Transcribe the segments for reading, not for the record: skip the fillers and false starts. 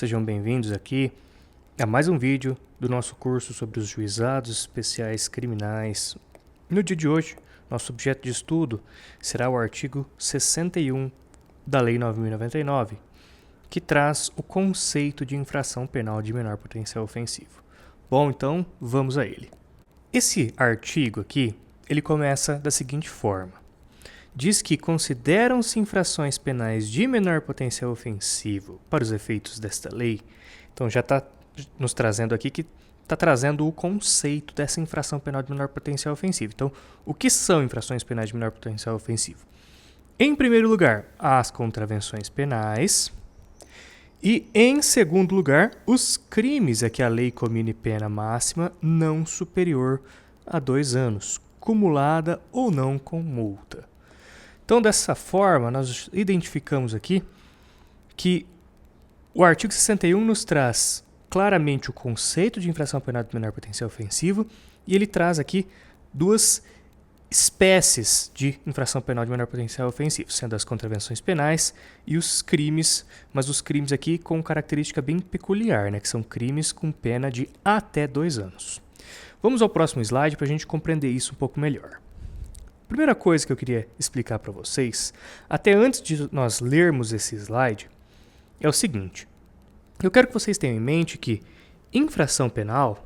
Sejam bem-vindos aqui a mais um vídeo do nosso curso sobre os juizados especiais criminais. No dia de hoje, nosso objeto de estudo será o artigo 61 da Lei 9.099, que traz o conceito de infração penal de menor potencial ofensivo. Bom, então vamos a ele. Esse artigo aqui, ele começa da seguinte forma. Diz que consideram-se infrações penais de menor potencial ofensivo para os efeitos desta lei. Então já está nos trazendo aqui que está trazendo o conceito dessa infração penal de menor potencial ofensivo. Então, o que são infrações penais de menor potencial ofensivo? Em primeiro lugar, as contravenções penais. E, em segundo lugar, os crimes a que a lei comine pena máxima não superior a 2 anos, cumulada ou não com multa. Então, dessa forma, nós identificamos aqui que o artigo 61 nos traz claramente o conceito de infração penal de menor potencial ofensivo e ele traz aqui duas espécies de infração penal de menor potencial ofensivo, sendo as contravenções penais e os crimes, mas os crimes aqui com característica bem peculiar, né, que são crimes com pena de até 2 anos. Vamos ao próximo slide para a gente compreender isso um pouco melhor. A primeira coisa que eu queria explicar para vocês, até antes de nós lermos esse slide, é o seguinte. Eu quero que vocês tenham em mente que infração penal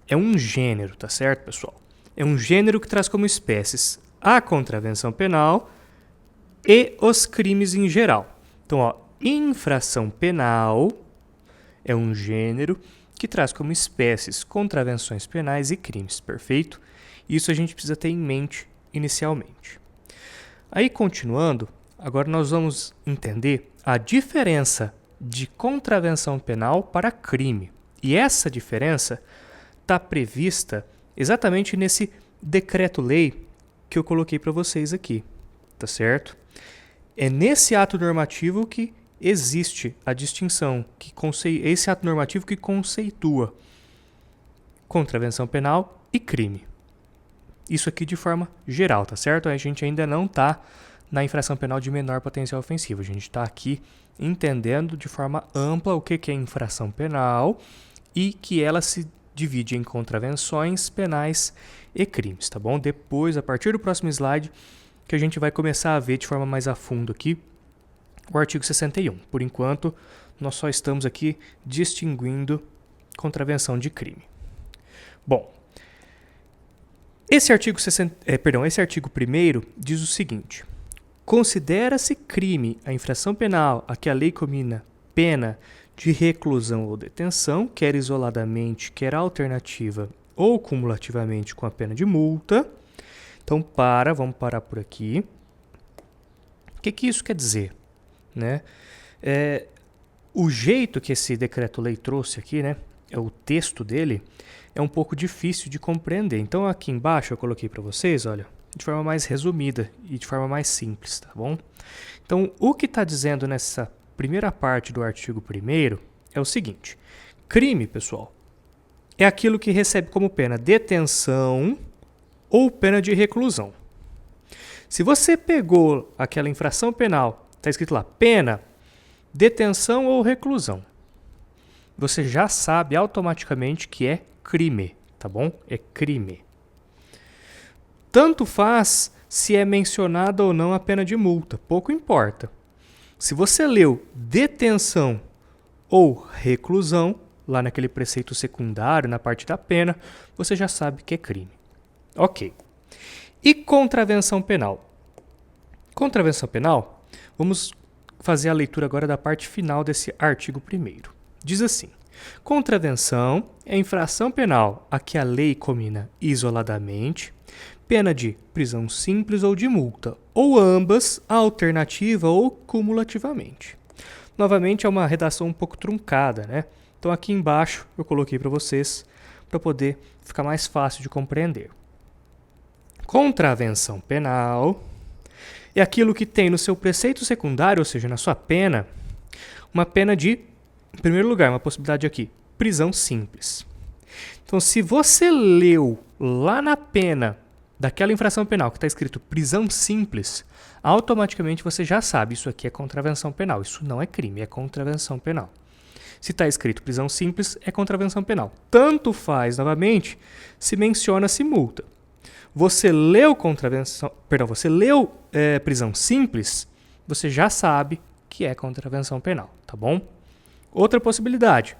é um gênero, tá certo, pessoal? É um gênero que traz como espécies a contravenção penal e os crimes em geral. Então, ó, infração penal é um gênero que traz como espécies contravenções penais e crimes, perfeito? Isso a gente precisa ter em mente inicialmente. Aí, continuando, agora nós vamos entender a diferença de contravenção penal para crime. E essa diferença está prevista exatamente nesse decreto-lei que eu coloquei para vocês aqui, tá certo? É nesse ato normativo que existe a distinção, esse ato normativo que conceitua contravenção penal e crime. Isso aqui de forma geral, tá certo? A gente ainda não está na infração penal de menor potencial ofensivo. A gente está aqui entendendo de forma ampla o que é infração penal e que ela se divide em contravenções penais e crimes, tá bom? Depois, a partir do próximo slide, que a gente vai começar a ver de forma mais a fundo aqui o artigo 61. Por enquanto, nós só estamos aqui distinguindo contravenção de crime. Bom, esse artigo 1º diz o seguinte: considera-se crime a infração penal a que a lei comina pena de reclusão ou detenção, quer isoladamente, quer alternativa ou cumulativamente com a pena de multa. Então, vamos parar por aqui. O que isso quer dizer? Né? O jeito que esse decreto-lei trouxe aqui, né, o texto dele, é um pouco difícil de compreender. Então, aqui embaixo eu coloquei para vocês, olha, de forma mais resumida e de forma mais simples, tá bom? Então, o que está dizendo nessa primeira parte do artigo 1º é o seguinte: crime, pessoal, é aquilo que recebe como pena detenção ou pena de reclusão. Se você pegou aquela infração penal, está escrito lá, pena, detenção ou reclusão, você já sabe automaticamente que é crime, tá bom? É crime. Tanto faz se é mencionada ou não a pena de multa, pouco importa. Se você leu detenção ou reclusão, lá naquele preceito secundário, na parte da pena, você já sabe que é crime. Ok. E contravenção penal? Contravenção penal, vamos fazer a leitura agora da parte final desse artigo 1º. Diz assim: contravenção é infração penal a que a lei comina isoladamente pena de prisão simples ou de multa, ou ambas, alternativa ou cumulativamente. Novamente, é uma redação um pouco truncada, né? Então, aqui embaixo eu coloquei para vocês, para poder ficar mais fácil de compreender. Contravenção penal é aquilo que tem no seu preceito secundário, ou seja, na sua pena, uma pena de, em primeiro lugar, uma possibilidade aqui, prisão simples. Então, se você leu lá na pena daquela infração penal que está escrito prisão simples, automaticamente você já sabe, isso aqui é contravenção penal, isso não é crime, é contravenção penal. Se está escrito prisão simples, é contravenção penal. Tanto faz, novamente, se menciona-se multa. Você leu prisão simples, você já sabe que é contravenção penal, tá bom? Outra possibilidade.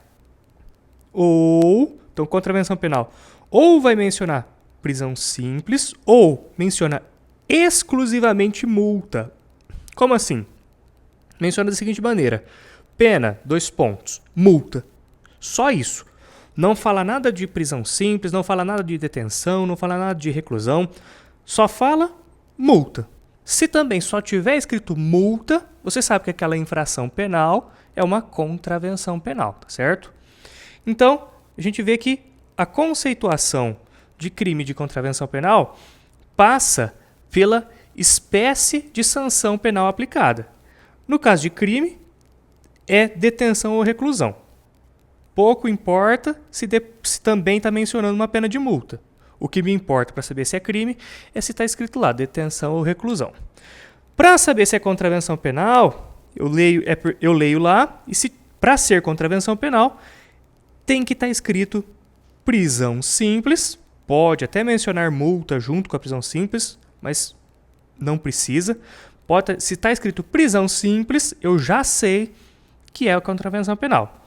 Então, contravenção penal ou vai mencionar prisão simples ou menciona exclusivamente multa. Como assim? Menciona da seguinte maneira: pena, multa. Só isso. Não fala nada de prisão simples, não fala nada de detenção, não fala nada de reclusão. Só fala multa. Se também só tiver escrito multa, você sabe que aquela infração penal é uma contravenção penal, tá certo? Então, a gente vê que a conceituação de crime de contravenção penal passa pela espécie de sanção penal aplicada. No caso de crime, é detenção ou reclusão. Pouco importa se também está mencionando uma pena de multa. O que me importa para saber se é crime é se está escrito lá, detenção ou reclusão. Para saber se é contravenção penal, eu leio lá, e para ser contravenção penal, tem que estar escrito prisão simples. Pode até mencionar multa junto com a prisão simples, mas não precisa. Se está escrito prisão simples, eu já sei que é a contravenção penal.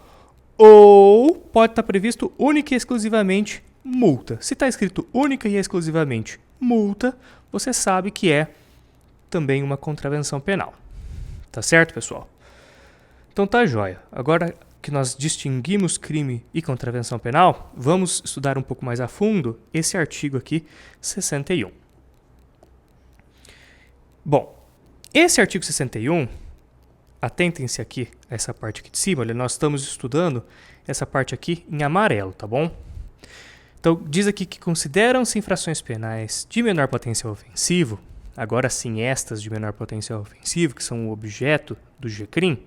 Ou pode estar previsto única e exclusivamente multa. Se está escrito única e exclusivamente multa, você sabe que é também uma contravenção penal. Tá certo, pessoal? Então tá jóia. Agora que nós distinguimos crime e contravenção penal, vamos estudar um pouco mais a fundo esse artigo aqui, 61. Bom, esse artigo 61, atentem-se aqui a essa parte aqui de cima, olha, nós estamos estudando essa parte aqui em amarelo, tá bom? Então, diz aqui que consideram-se infrações penais de menor potencial ofensivo, agora sim estas de menor potencial ofensivo, que são o objeto do GCRIM,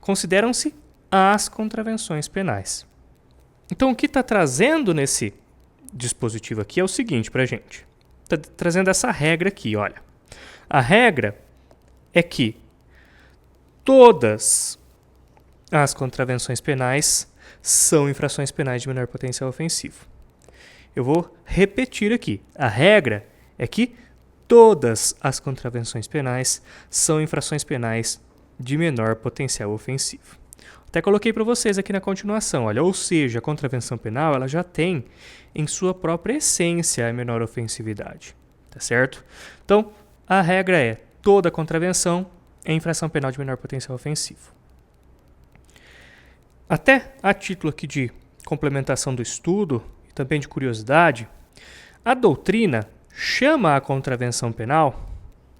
consideram-se as contravenções penais. Então, o que está trazendo nesse dispositivo aqui é o seguinte para a gente. Está trazendo essa regra aqui, olha. A regra é que todas as contravenções penais são infrações penais de menor potencial ofensivo. Eu vou repetir aqui. A regra é que todas as contravenções penais são infrações penais de menor potencial ofensivo. Até coloquei para vocês aqui na continuação, olha, ou seja, a contravenção penal ela já tem em sua própria essência a menor ofensividade, tá certo? Então, a regra é toda contravenção é infração penal de menor potencial ofensivo. Até a título aqui de complementação do estudo e também de curiosidade, a doutrina chama a contravenção penal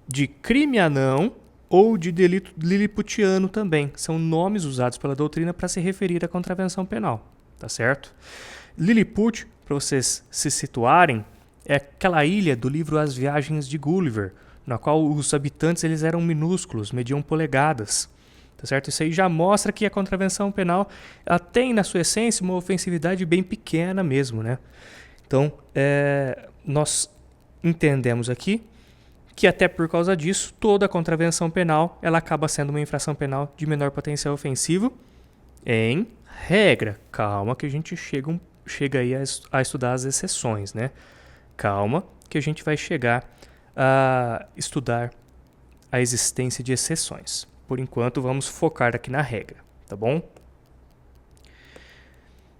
de crime anão ou de delito liliputiano também. São nomes usados pela doutrina para se referir à contravenção penal, tá certo? Lilliput, para vocês se situarem, é aquela ilha do livro As Viagens de Gulliver, na qual os habitantes eles eram minúsculos, mediam polegadas, tá certo? Isso aí já mostra que a contravenção penal ela tem na sua essência uma ofensividade bem pequena mesmo, né? Então, nós entendemos aqui que até por causa disso, toda contravenção penal ela acaba sendo uma infração penal de menor potencial ofensivo em regra. Calma que a gente chega aí a estudar as exceções, né? Calma que a gente vai chegar a estudar a existência de exceções. Por enquanto, vamos focar aqui na regra, tá bom?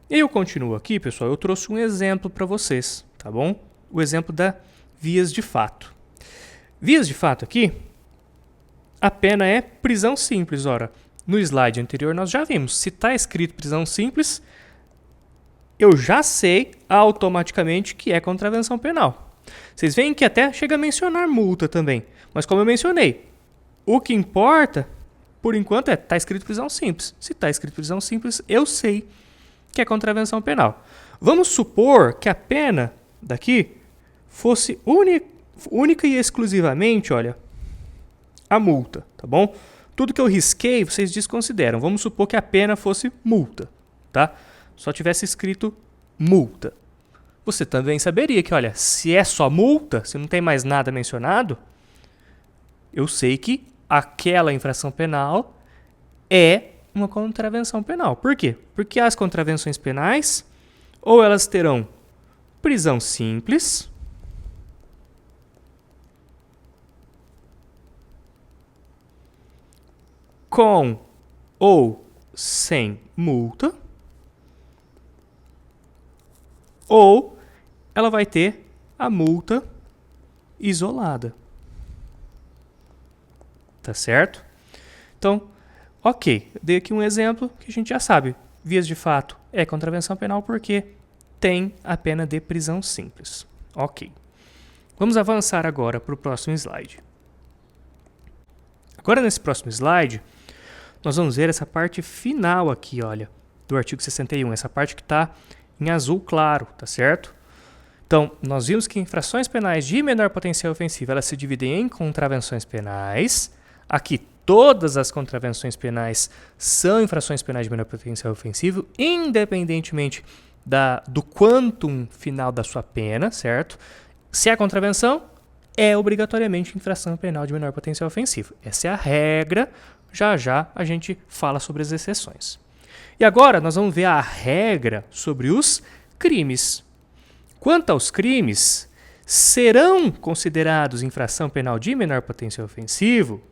E eu continuo aqui, pessoal, eu trouxe um exemplo para vocês, tá bom? O exemplo da vias de fato. Vias de fato aqui, a pena é prisão simples. Ora, no slide anterior nós já vimos, se está escrito prisão simples, eu já sei automaticamente que é contravenção penal. Vocês veem que até chega a mencionar multa também, mas como eu mencionei, o que importa, por enquanto, está escrito prisão simples. Se está escrito prisão simples, eu sei que é contravenção penal. Vamos supor que a pena daqui fosse única e exclusivamente, olha, a multa, tá bom? Tudo que eu risquei, vocês desconsideram. Vamos supor que a pena fosse multa, tá? Só tivesse escrito multa. você também saberia que, olha, se é só multa, se não tem mais nada mencionado, eu sei que aquela infração penal é uma contravenção penal. Por quê? Porque as contravenções penais, ou elas terão prisão simples, com ou sem multa, ou ela vai ter a multa isolada. Tá certo? Então, ok, dei aqui um exemplo que a gente já sabe. Vias de fato é contravenção penal porque tem a pena de prisão simples. Ok. Vamos avançar agora para o próximo slide. Agora, nesse próximo slide, nós vamos ver essa parte final aqui, olha, do artigo 61, essa parte que está em azul claro, tá certo? Então, nós vimos que infrações penais de menor potencial ofensivo, elas se dividem em contravenções penais. Aqui, todas as contravenções penais são infrações penais de menor potencial ofensivo, independentemente do quantum final da sua pena, certo? Se é contravenção, é obrigatoriamente infração penal de menor potencial ofensivo. Essa é a regra. Já já a gente fala sobre as exceções. E agora nós vamos ver a regra sobre os crimes. Quanto aos crimes, serão considerados infração penal de menor potencial ofensivo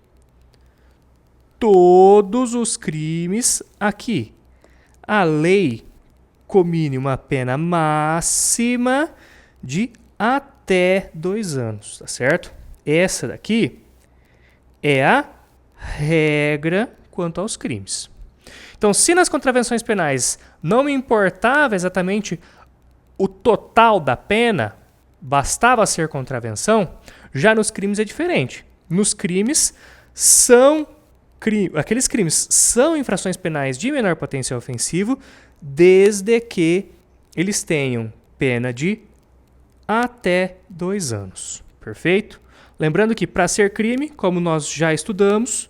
todos os crimes aqui. A lei comine uma pena máxima de até 2 anos, tá certo? Essa daqui é a regra quanto aos crimes. Então, se nas contravenções penais não me importava exatamente o total da pena, bastava ser contravenção, já nos crimes é diferente. Nos crimes, aqueles crimes são infrações penais de menor potencial ofensivo, desde que eles tenham pena de até 2 anos. Perfeito? Lembrando que para ser crime, como nós já estudamos,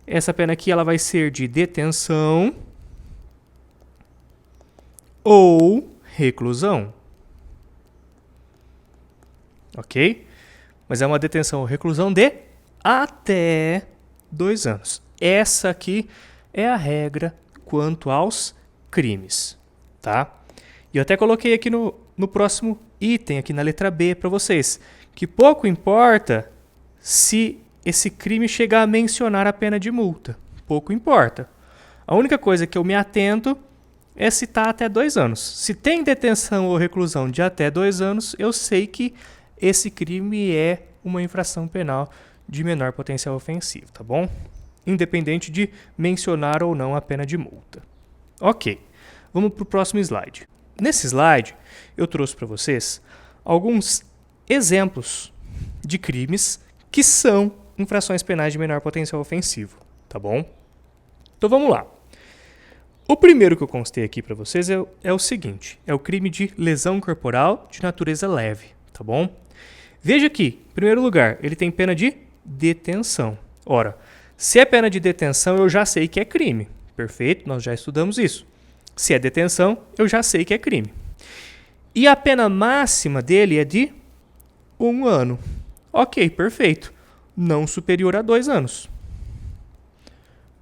essa pena aqui ela vai ser de detenção ou reclusão. Ok? Mas é uma detenção ou reclusão de até 2 anos. Essa aqui é a regra quanto aos crimes. Tá? E eu até coloquei aqui no próximo item, aqui na letra B, para vocês, que pouco importa se esse crime chegar a mencionar a pena de multa. Pouco importa. A única coisa que eu me atento é citar até 2 anos. Se tem detenção ou reclusão de até 2 anos, eu sei que esse crime é uma infração penal de menor potencial ofensivo, tá bom? Independente de mencionar ou não a pena de multa. Ok, vamos para o próximo slide. Nesse slide, eu trouxe para vocês alguns exemplos de crimes que são infrações penais de menor potencial ofensivo, tá bom? Então vamos lá. O primeiro que eu constei aqui para vocês é o seguinte, é o crime de lesão corporal de natureza leve, tá bom? Veja aqui, em primeiro lugar, ele tem pena de detenção. Ora, se é pena de detenção, eu já sei que é crime, perfeito? Nós já estudamos isso. Se é detenção, eu já sei que é crime. E a pena máxima dele é de 1 ano. Ok, perfeito. Não superior a 2 anos.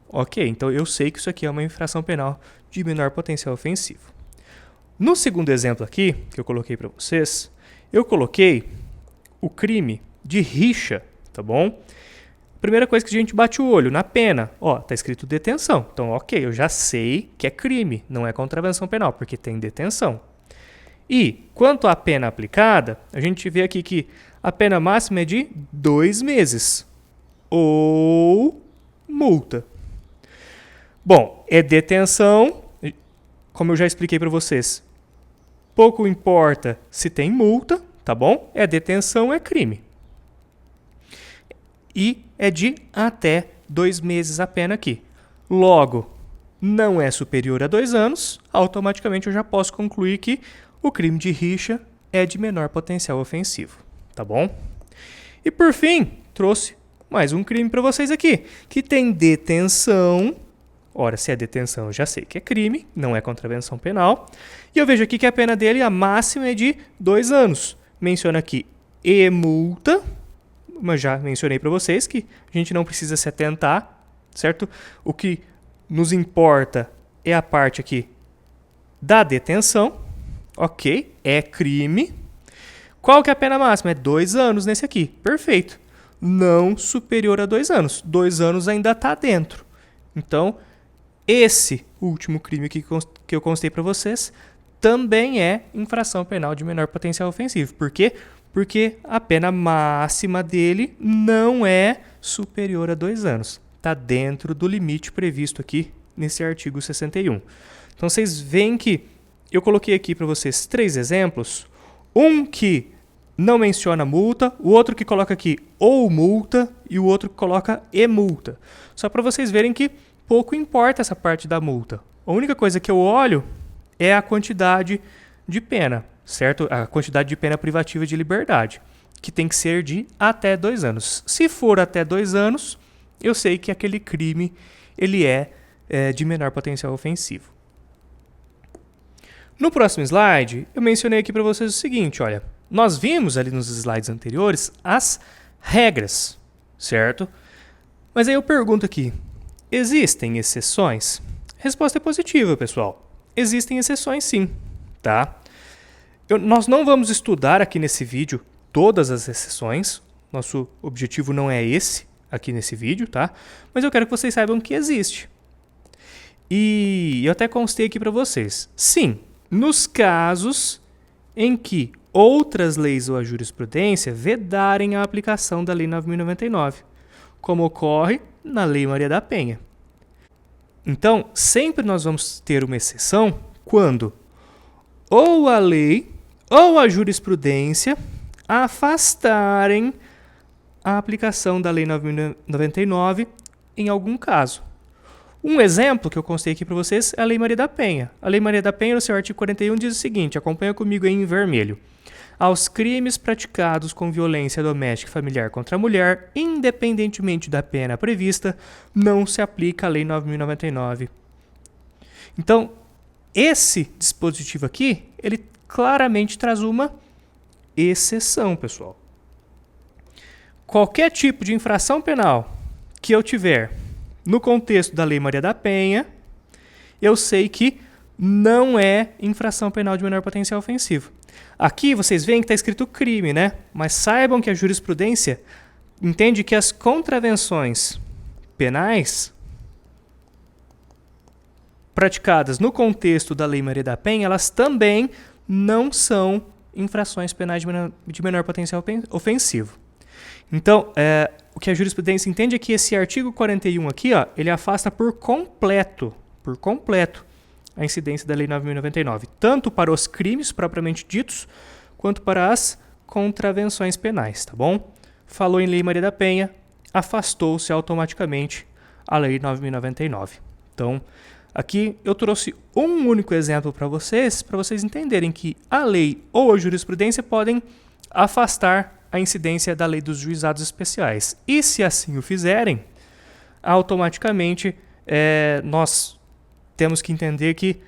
Ok, então eu sei que isso aqui é uma infração penal de menor potencial ofensivo. No segundo exemplo aqui, que eu coloquei para vocês, eu coloquei o crime de rixa, tá bom? Primeira coisa que a gente bate o olho, na pena, ó, tá escrito detenção. Então, ok, eu já sei que é crime, não é contravenção penal, porque tem detenção. E, quanto à pena aplicada, a gente vê aqui que a pena máxima é de 2 meses. Ou multa. Bom, é detenção, como eu já expliquei para vocês. Pouco importa se tem multa, tá bom? É detenção, é crime. E é de até 2 meses a pena aqui. Logo, não é superior a 2 anos, automaticamente eu já posso concluir que o crime de rixa é de menor potencial ofensivo, tá bom? E por fim, trouxe mais um crime para vocês aqui, que tem detenção Ora, se é detenção, eu já sei que é crime, não é contravenção penal. E eu vejo aqui que a pena dele, a máxima é de 2 anos. Menciona aqui e multa, mas já mencionei para vocês que a gente não precisa se atentar, certo? O que nos importa é a parte aqui da detenção, ok, é crime. Qual que é a pena máxima? É 2 anos nesse aqui, perfeito. Não superior a 2 anos. 2 anos ainda está dentro. Então, esse último crime aqui que eu constei para vocês também é infração penal de menor potencial ofensivo. Por quê? Porque a pena máxima dele não é superior a 2 anos. Está dentro do limite previsto aqui nesse artigo 61. Então, vocês veem que eu coloquei aqui para vocês 3 exemplos. Um que não menciona multa, o outro que coloca aqui ou multa e o outro que coloca e multa. Só para vocês verem que pouco importa essa parte da multa. A única coisa que eu olho é a quantidade de pena, certo? A quantidade de pena privativa de liberdade, que tem que ser de até 2 anos. Se for até 2 anos, eu sei que aquele crime ele é de menor potencial ofensivo. No próximo slide, eu mencionei aqui para vocês o seguinte, olha, nós vimos ali nos slides anteriores as regras, certo? Mas aí eu pergunto aqui, existem exceções? A resposta é positiva, pessoal. Existem exceções sim, tá? Nós não vamos estudar aqui nesse vídeo todas as exceções, nosso objetivo não é esse aqui nesse vídeo, tá? Mas eu quero que vocês saibam que existe. E eu até constei aqui para vocês. Sim, nos casos em que outras leis ou a jurisprudência vedarem a aplicação da Lei 9.099, como ocorre na Lei Maria da Penha. Então, sempre nós vamos ter uma exceção quando ou a lei ou a jurisprudência afastarem a aplicação da Lei 9.099 em algum caso. Um exemplo que eu constei aqui para vocês é a Lei Maria da Penha. A Lei Maria da Penha, no seu artigo 41, diz o seguinte, acompanha comigo aí em vermelho. Aos crimes praticados com violência doméstica e familiar contra a mulher, independentemente da pena prevista, não se aplica a Lei 9.099. Então, esse dispositivo aqui, ele claramente traz uma exceção, pessoal. Qualquer tipo de infração penal que eu tiver no contexto da Lei Maria da Penha, eu sei que não é infração penal de menor potencial ofensivo. Aqui vocês veem que está escrito crime, né? Mas saibam que a jurisprudência entende que as contravenções penais praticadas no contexto da Lei Maria da Penha, elas também não são infrações penais de menor potencial ofensivo. Então, o que a jurisprudência entende é que esse artigo 41 aqui, ó, ele afasta por completo a incidência da Lei 9.099, tanto para os crimes propriamente ditos, quanto para as contravenções penais, tá bom? Falou em Lei Maria da Penha, afastou-se automaticamente a Lei 9.099. Então, aqui eu trouxe um único exemplo para vocês entenderem que a lei ou a jurisprudência podem afastar a incidência da lei dos juizados especiais. E se assim o fizerem, automaticamente nós temos que entender que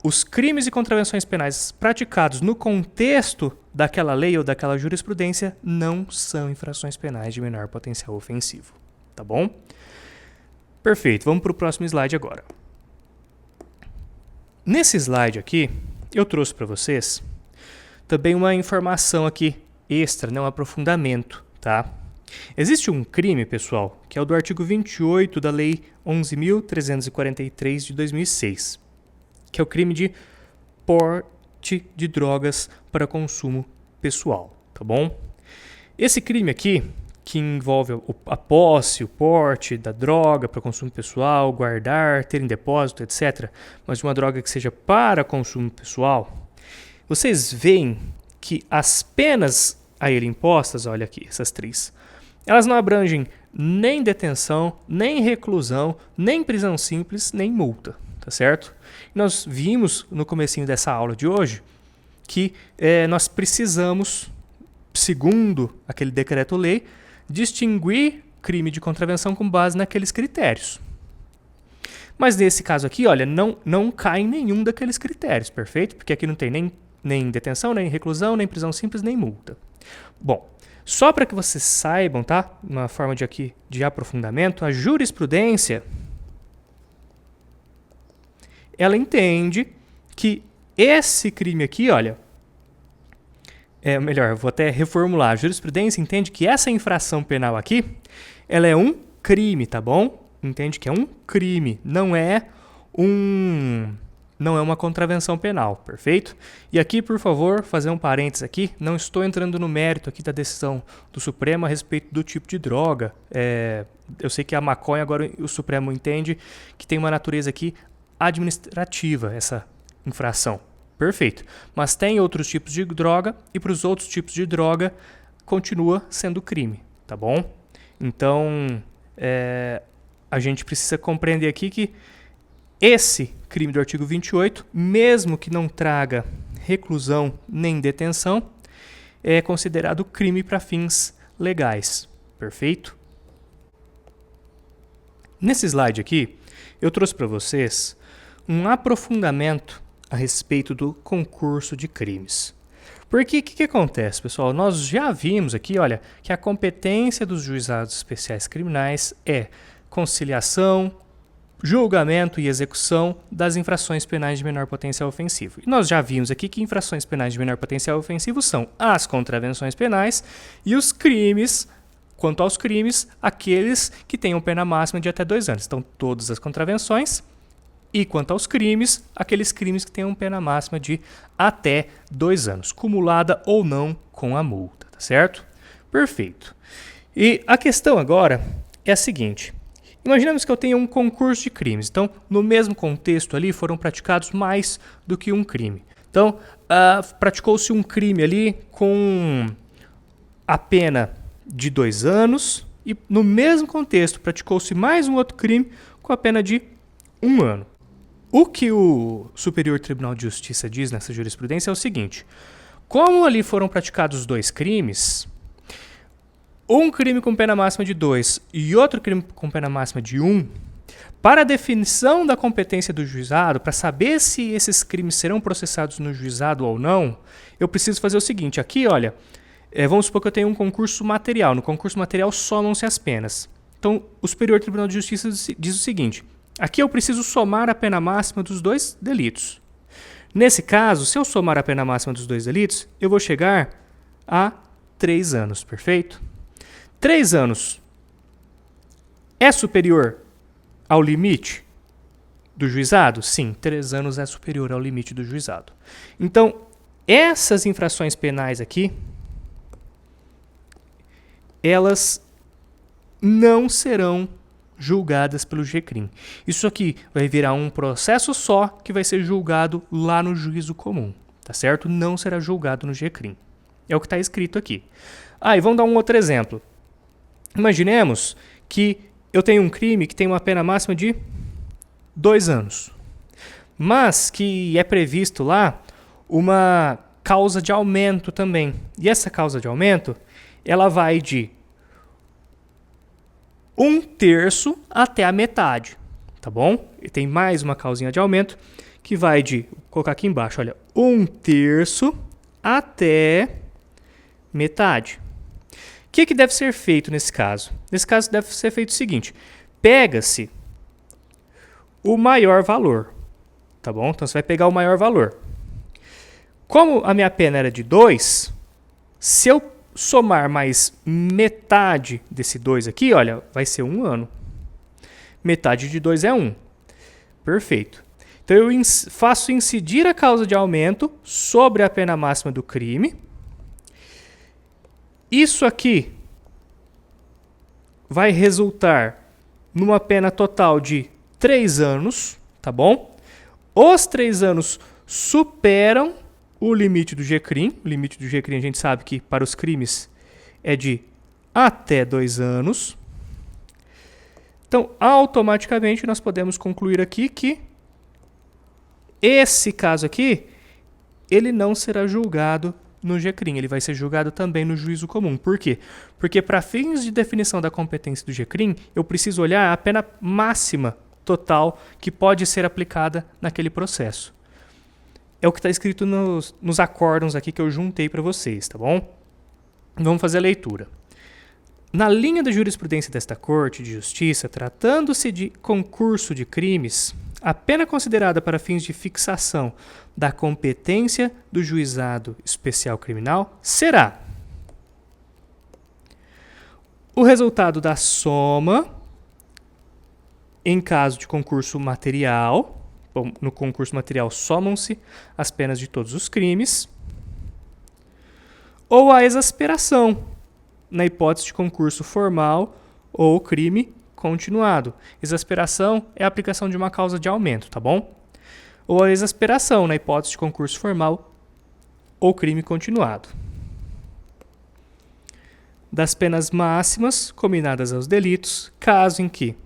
os crimes e contravenções penais praticados no contexto daquela lei ou daquela jurisprudência não são infrações penais de menor potencial ofensivo. Tá bom? Perfeito, vamos para o próximo slide agora. Nesse slide aqui, eu trouxe para vocês também uma informação aqui extra, né, um aprofundamento, tá? Existe um crime, pessoal, que é o do artigo 28 da Lei 11.343 de 2006, que é o crime de porte de drogas para consumo pessoal, tá bom? Esse crime aqui, que envolve a posse, o porte da droga para consumo pessoal, guardar, ter em depósito, etc., mas de uma droga que seja para consumo pessoal, vocês veem que as penas a ele impostas, olha aqui, essas 3, elas não abrangem nem detenção, nem reclusão, nem prisão simples, nem multa, tá certo? Nós vimos no comecinho dessa aula de hoje que nós precisamos, segundo aquele decreto-lei, distinguir crime de contravenção com base naqueles critérios. Mas nesse caso aqui, olha, não cai em nenhum daqueles critérios, perfeito? Porque aqui não tem nem detenção, nem reclusão, nem prisão simples, nem multa. Bom, só para que vocês saibam, tá? Uma forma de aprofundamento, a jurisprudência, ela entende que esse crime aqui, olha, melhor, vou até reformular. A jurisprudência entende que essa infração penal aqui, ela é um crime, tá bom? Entende que é um crime, não é uma contravenção penal, perfeito? E aqui, por favor, fazer um parênteses aqui, não estou entrando no mérito aqui da decisão do Supremo a respeito do tipo de droga. Eu sei que a maconha, agora o Supremo entende que tem uma natureza aqui administrativa, essa infração. Perfeito. Mas tem outros tipos de droga e para os outros tipos de droga continua sendo crime, tá bom? Então, a gente precisa compreender aqui que esse crime do artigo 28, mesmo que não traga reclusão nem detenção, é considerado crime para fins legais. Perfeito? Nesse slide aqui, eu trouxe para vocês um aprofundamento a respeito do concurso de crimes. Porque o que acontece, pessoal? Nós já vimos aqui, olha, que a competência dos juizados especiais criminais é conciliação, julgamento e execução das infrações penais de menor potencial ofensivo. E nós já vimos aqui que infrações penais de menor potencial ofensivo são as contravenções penais e os crimes, quanto aos crimes, aqueles que tenham pena máxima de até 2 anos. Então, todas as contravenções. E quanto aos crimes, aqueles crimes que tenham pena máxima de até 2 anos, cumulada ou não com a multa, tá certo? Perfeito. E a questão agora é a seguinte. Imaginamos que eu tenha um concurso de crimes. Então, no mesmo contexto ali, foram praticados mais do que um crime. Então, praticou-se um crime ali com a pena de 2 anos e, no mesmo contexto, praticou-se mais um outro crime com a pena de 1 ano. O que o Superior Tribunal de Justiça diz nessa jurisprudência é o seguinte. Como ali foram praticados 2 crimes, um crime com pena máxima de 2 e outro crime com pena máxima de 1, para a definição da competência do juizado, para saber se esses crimes serão processados no juizado ou não, eu preciso fazer o seguinte. Aqui, olha, vamos supor que eu tenho um concurso material. No concurso material somam-se as penas. Então, o Superior Tribunal de Justiça diz o seguinte. Aqui eu preciso somar a pena máxima dos 2 delitos. Nesse caso, se eu somar a pena máxima dos 2 delitos, eu vou chegar a 3 anos, perfeito? 3 anos é superior ao limite do juizado? Sim, 3 anos é superior ao limite do juizado. Então, essas infrações penais aqui, elas não serão julgadas pelo GCRIM. Isso aqui vai virar um processo só que vai ser julgado lá no juízo comum, tá certo? Não será julgado no GCRIM. É o que está escrito aqui. E vamos dar um outro exemplo. Imaginemos que eu tenho um crime que tem uma pena máxima de 2 anos, mas que é previsto lá uma causa de aumento também. E essa causa de aumento, ela vai de 1/3 até a metade, tá bom? E tem mais uma causinha de aumento que vai de, vou colocar aqui embaixo, olha, 1/3 até metade. O que deve ser feito nesse caso? Nesse caso deve ser feito o seguinte, pega-se o maior valor, tá bom? Então você vai pegar o maior valor. Como a minha pena era de 2, se eu somar mais metade desse 2 aqui, olha, vai ser 1 ano. Metade de 2 é 1. Perfeito. Então eu faço incidir a causa de aumento sobre a pena máxima do crime. Isso aqui vai resultar numa pena total de 3 anos, tá bom? Os 3 anos superam o limite do GCRIM. O limite do GCRIM a gente sabe que para os crimes é de até 2 anos. Então, automaticamente nós podemos concluir aqui que esse caso aqui, ele não será julgado no GCRIM, ele vai ser julgado também no juízo comum. Por quê? Porque para fins de definição da competência do GCRIM, eu preciso olhar a pena máxima total que pode ser aplicada naquele processo. É o que está escrito nos acórdãos aqui que eu juntei para vocês, tá bom? Vamos fazer a leitura. Na linha da jurisprudência desta Corte de Justiça, tratando-se de concurso de crimes, a pena considerada para fins de fixação da competência do juizado especial criminal será o resultado da soma, em caso de concurso material. Bom, no concurso material somam-se as penas de todos os crimes, ou a exasperação, na hipótese de concurso formal ou crime continuado. Exasperação é a aplicação de uma causa de aumento, tá bom? Ou a exasperação, na hipótese de concurso formal ou crime continuado. Das penas máximas combinadas aos delitos, caso em que,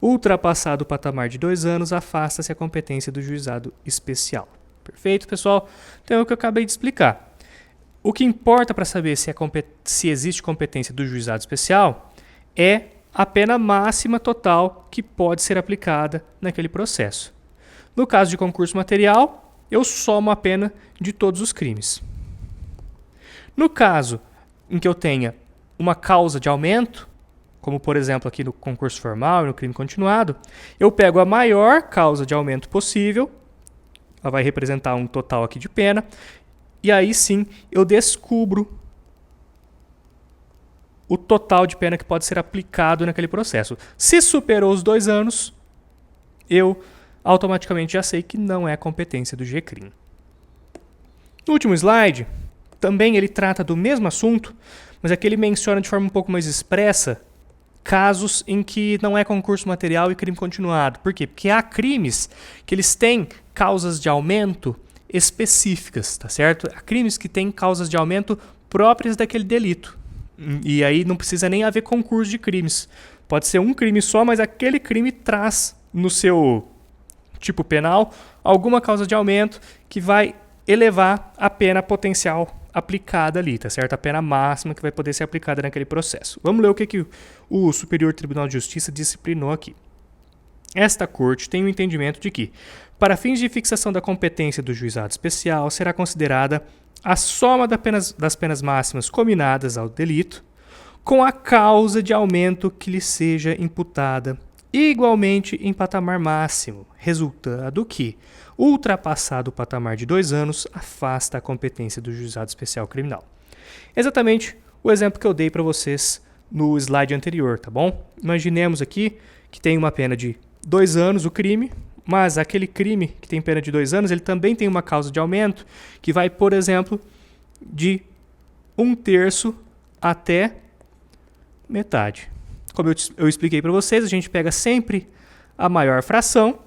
ultrapassado o patamar de 2 anos, afasta-se a competência do juizado especial. Perfeito, pessoal? Então é o que eu acabei de explicar. O que importa para saber se existe competência do juizado especial é a pena máxima total que pode ser aplicada naquele processo. No caso de concurso material, eu somo a pena de todos os crimes. No caso em que eu tenha uma causa de aumento, como por exemplo aqui no concurso formal e no crime continuado, eu pego a maior causa de aumento possível, ela vai representar um total aqui de pena, e aí sim eu descubro o total de pena que pode ser aplicado naquele processo. Se superou os 2 anos, eu automaticamente já sei que não é competência do GCRIM. No último slide, também ele trata do mesmo assunto, mas aqui ele menciona de forma um pouco mais expressa casos em que não é concurso material e crime continuado. Por quê? Porque há crimes que eles têm causas de aumento específicas, tá certo? Há crimes que têm causas de aumento próprias daquele delito. E aí não precisa nem haver concurso de crimes. Pode ser um crime só, mas aquele crime traz no seu tipo penal alguma causa de aumento que vai elevar a pena potencial aplicada ali, tá certo? A pena máxima que vai poder ser aplicada naquele processo. Vamos ler o que o Superior Tribunal de Justiça disciplinou aqui. Esta Corte tem o entendimento de que, para fins de fixação da competência do juizado especial, será considerada a soma das penas máximas combinadas ao delito com a causa de aumento que lhe seja imputada, igualmente em patamar máximo, resultado que, ultrapassado o patamar de 2 anos, afasta a competência do juizado especial criminal. Exatamente o exemplo que eu dei para vocês no slide anterior, tá bom? Imaginemos aqui que tem uma pena de 2 anos o crime, mas aquele crime que tem pena de 2 anos, ele também tem uma causa de aumento que vai, por exemplo, de 1/3 até metade. Como eu expliquei para vocês, a gente pega sempre a maior fração,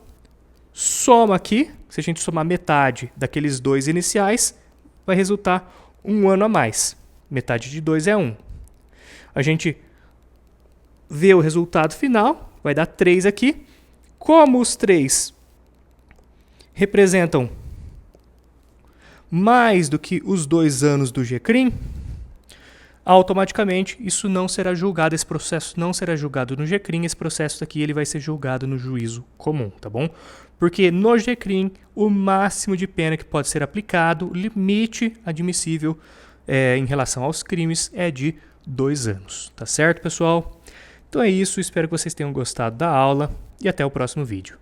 soma aqui, se a gente somar metade daqueles 2 iniciais, vai resultar 1 ano a mais. Metade de 2 é 1. A gente vê o resultado final, vai dar 3 aqui. Como os 3 representam mais do que os 2 anos do GCRIM, automaticamente isso não será julgado, esse processo não será julgado no GCRIM, esse processo aqui ele vai ser julgado no juízo comum, tá bom? Porque no GCRIM o máximo de pena que pode ser aplicado, o limite admissível em relação aos crimes é de 2 anos, tá certo, pessoal? Então é isso, espero que vocês tenham gostado da aula e até o próximo vídeo.